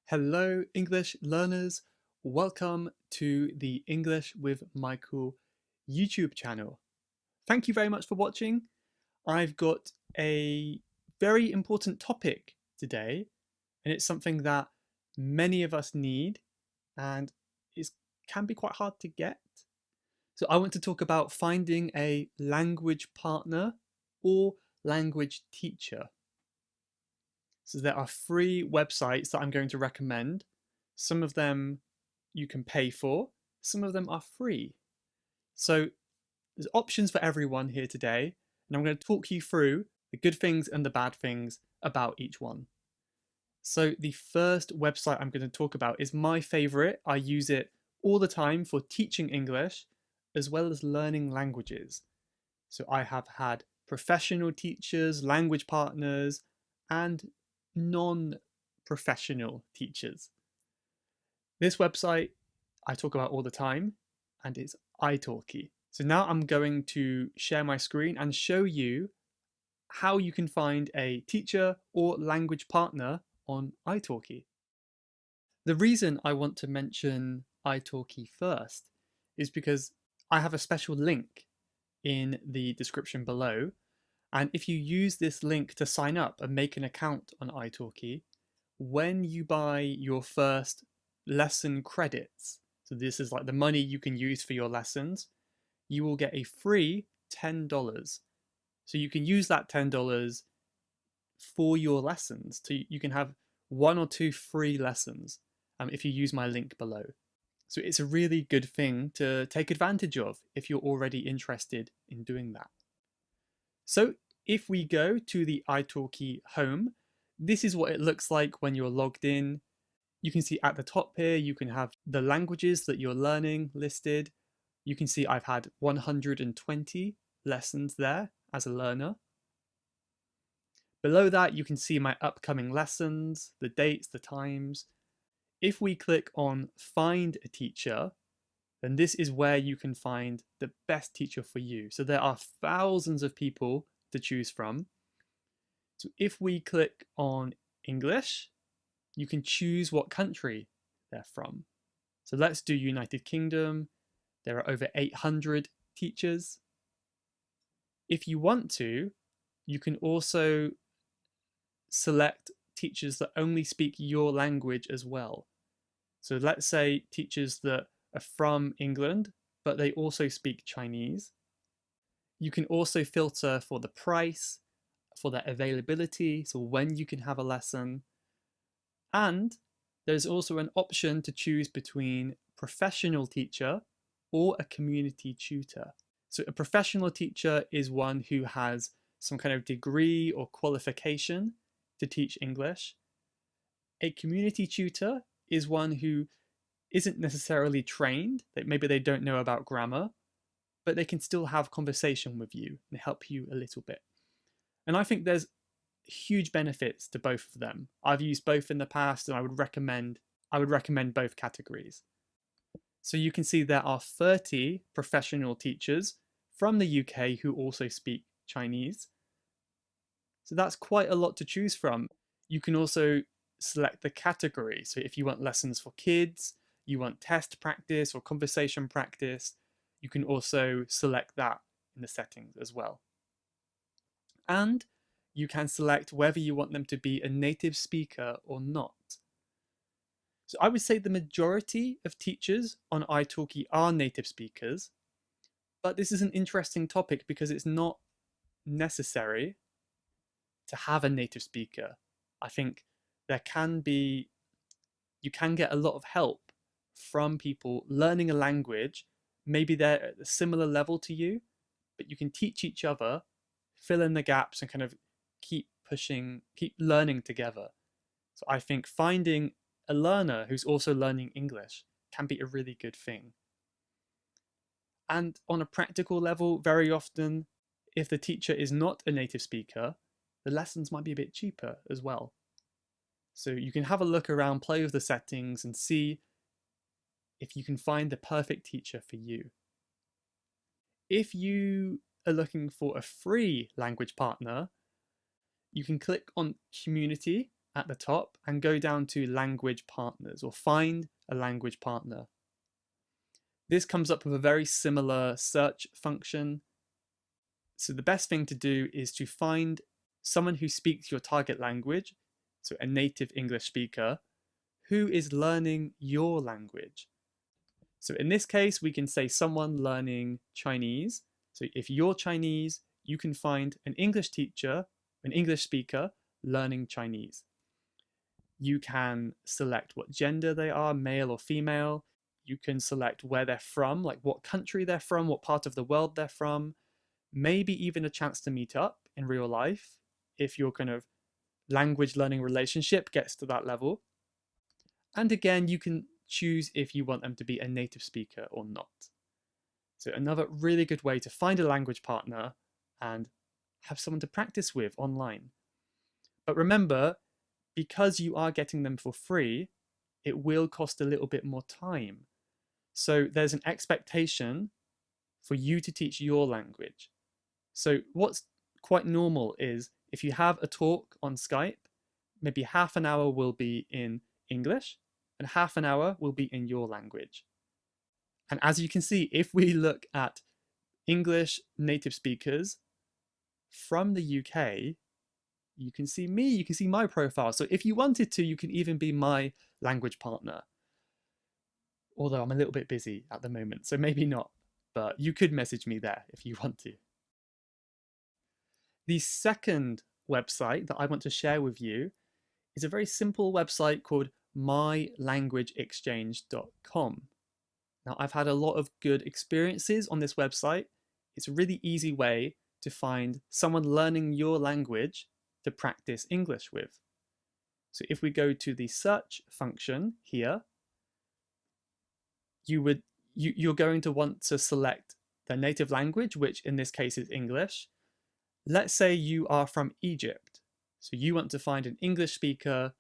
Hello, English learners. Welcome to the English with Michael YouTube channel. Thank you very much for watching. I've got a very important topic today, and it's something that many of us need and can be quite hard to get. So I want to talk about finding a language partner or language teacher. So there are free websites that I'm going to recommend. Some of them you can pay for, some of them are free. So there's options for everyone here today, and I'm going to talk you through the good things and the bad things about each one. So the first website I'm going to talk about is my favorite. I use it all the time for teaching English as well as learning languages. So I have had professional teachers, language partners, and non-professional teachers. This website I talk about all the time, and it's italki. So now I'm going to share my screen and show you how you can find a teacher or language partner on italki. The reason I want to mention italki first is because I have a special link in the description below. And if you use this link to sign up and make an account on italki, when you buy your first lesson credits, so this is like the money you can use for your lessons, you will get a free $10. So you can use that $10 for your lessons. So you can have one or two free lessons if you use my link below. So it's a really good thing to take advantage of if you're already interested in doing that. So if we go to the italki home, this is what it looks like when you're logged in. You can see at the top here, you can have the languages that you're learning listed. You can see I've had 120 lessons there as a learner. Below that, you can see my upcoming lessons, the dates, the times. If we click on Find a Teacher, then this is where you can find the best teacher for you. So there are thousands of people to choose from. So if we click on English, you can choose what country they're from. So let's do United Kingdom. There are over 800 teachers. If you want to, you can also select teachers that only speak your language as well. So let's say teachers that are from England, but they also speak Chinese. You can also filter for the price, for their availability, so when you can have a lesson. And there's also an option to choose between professional teacher or a community tutor. So a professional teacher is one who has some kind of degree or qualification to teach English. A community tutor is one who isn't necessarily trained, that maybe they don't know about grammar, but they can still have conversation with you and help you a little bit. And I think there's huge benefits to both of them. I've used both in the past, and I would recommend both categories. So you can see there are 30 professional teachers from the UK who also speak Chinese. So that's quite a lot to choose from. You can also select the category. So if you want lessons for kids, you want test practice or conversation practice, you can also select that in the settings as well. And you can select whether you want them to be a native speaker or not. So I would say the majority of teachers on italki are native speakers, but this is an interesting topic because it's not necessary to have a native speaker. I think you can get a lot of help from people learning a language. Maybe they're at a similar level to you, but you can teach each other, fill in the gaps, and kind of keep pushing, keep learning together. So I think finding a learner who's also learning English can be a really good thing. And on a practical level, very often, if the teacher is not a native speaker, the lessons might be a bit cheaper as well. So you can have a look around, play with the settings, and see if you can find the perfect teacher for you. If you are looking for a free language partner, you can click on Community, at the top and go down to language partners or find a language partner. This comes up with a very similar search function. So the best thing to do is to find someone who speaks your target language, so a native English speaker, who is learning your language. So in this case, we can say someone learning Chinese. So if you're Chinese, you can find an English teacher, an English speaker learning Chinese. You can select what gender they are, male or female. You can select where they're from, like what country they're from, what part of the world they're from, maybe even a chance to meet up in real life if your kind of language learning relationship gets to that level. And again, you can choose if you want them to be a native speaker or not. So another really good way to find a language partner and have someone to practice with online. But remember, because you are getting them for free, it will cost a little bit more time. So there's an expectation for you to teach your language. So what's quite normal is if you have a talk on Skype, maybe half an hour will be in English and half an hour will be in your language. And as you can see, if we look at English native speakers from the UK, you can see me, you can see my profile. So if you wanted to, you can even be my language partner. Although I'm a little bit busy at the moment, so maybe not, but you could message me there if you want to. The second website that I want to share with you is a very simple website called mylanguageexchange.com. Now, I've had a lot of good experiences on this website. It's a really easy way to find someone learning your language to practice English with. So if we go to the search function here, you're going to want to select their native language, which in this case is English. Let's say you are from Egypt. So you want to find an English speaker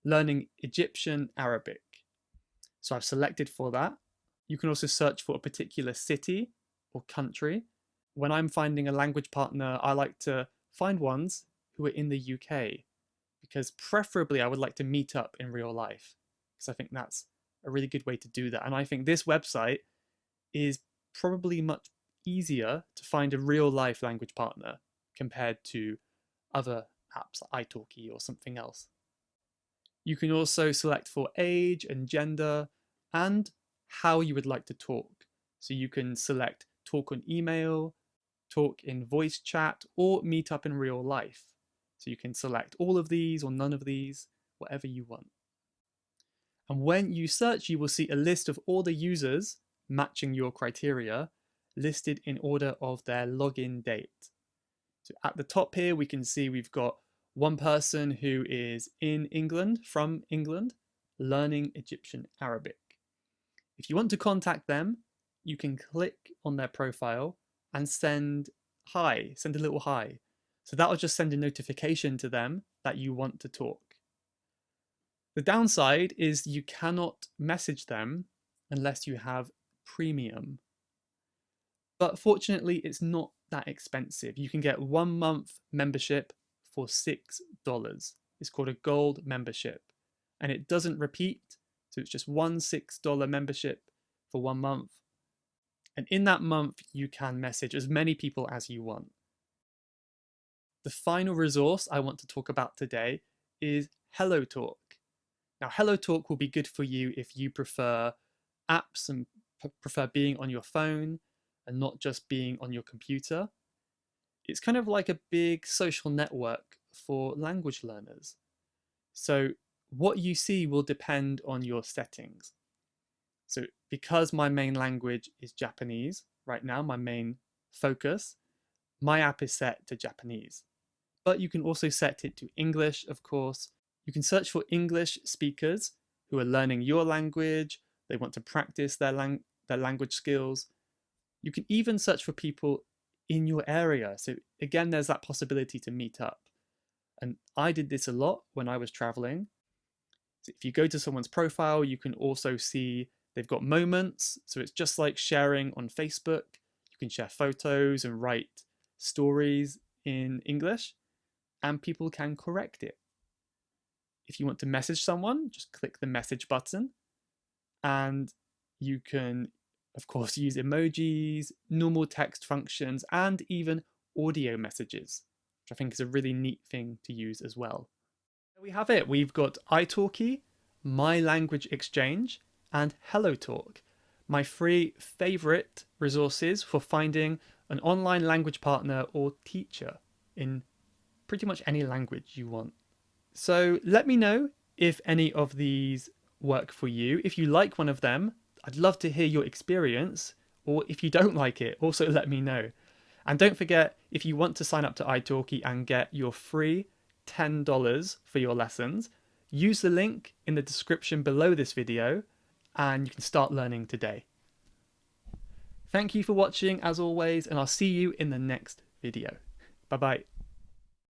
learning Egyptian Arabic. So I've selected for that. You can also search for a particular city or country. When I'm finding a language partner, I like to find ones who are in the UK because preferably I would like to meet up in real life because I think that's a really good way to do that. And I think this website is probably much easier to find a real life language partner compared to other apps like italki or something else. You can also select for age and gender and how you would like to talk. So you can select talk on email, talk in voice chat, or meet up in real life. So you can select all of these or none of these, whatever you want. And when you search, you will see a list of all the users matching your criteria listed in order of their login date. So at the top here, we can see we've got one person who is in England, from England, learning Egyptian Arabic. If you want to contact them, you can click on their profile and send hi, send a little hi. So that'll just send a notification to them that you want to talk. The downside is you cannot message them unless you have premium. But fortunately, it's not that expensive. You can get 1 month membership for $6. It's called a gold membership and it doesn't repeat. So it's just one $6 membership for 1 month. And in that month, you can message as many people as you want. The final resource I want to talk about today is Hellotalk. Now, Hellotalk will be good for you if you prefer apps and prefer being on your phone and not just being on your computer. It's kind of like a big social network for language learners. So what you see will depend on your settings. So because my main language is Japanese right now, my main focus, my app is set to Japanese. But you can also set it to English, of course. You can search for English speakers who are learning your language. They want to practice their language skills. You can even search for people in your area. So again, there's that possibility to meet up. And I did this a lot when I was traveling. So if you go to someone's profile, you can also see they've got moments. So it's just like sharing on Facebook. You can share photos and write stories in English, and people can correct it. If you want to message someone, just click the message button, and you can, of course, use emojis, normal text functions, and even audio messages, which I think is a really neat thing to use as well. There we have it. We've got italki, My Language Exchange, and Hellotalk, my three favorite resources for finding an online language partner or teacher in pretty much any language you want. So let me know if any of these work for you. If you like one of them, I'd love to hear your experience. Or if you don't like it, also let me know. And don't forget, if you want to sign up to italki and get your free $10 for your lessons, use the link in the description below this video and you can start learning today. Thank you for watching as always, and I'll see you in the next video. Bye bye.